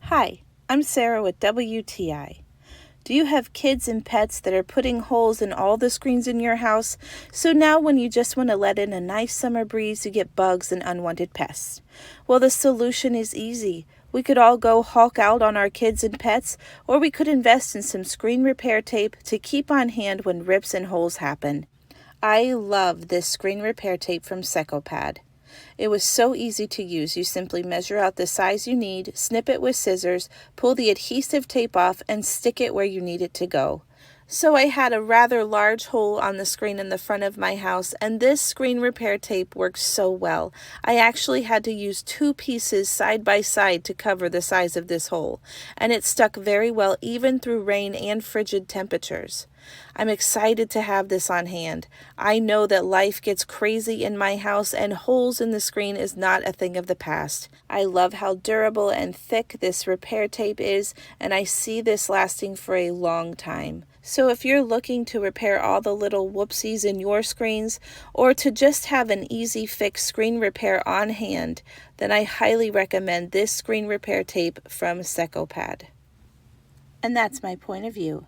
Hi, I'm Sarah with WTI. Do you have kids and pets that are putting holes in all the screens in your house? So now when you just want to let in a nice summer breeze, you get bugs and unwanted pests. Well, the solution is easy. We could all go Hulk out on our kids and pets, or we could invest in some screen repair tape to keep on hand when rips and holes happen. I love this screen repair tape from Secopad. It was so easy to use. You simply measure out the size you need, snip it with scissors, pull the adhesive tape off, and stick it where you need it to go. So I had a rather large hole on the screen in the front of my house, and this screen repair tape works so well. I actually had to use 2 pieces side by side to cover the size of this hole, and it stuck very well even through rain and frigid temperatures. I'm excited to have this on hand. I know that life gets crazy in my house and holes in the screen is not a thing of the past. I love how durable and thick this repair tape is, and I see this lasting for a long time. So if you're looking to repair all the little whoopsies in your screens, or to just have an easy fix screen repair on hand, then I highly recommend this screen repair tape from Secopad. And that's my point of view.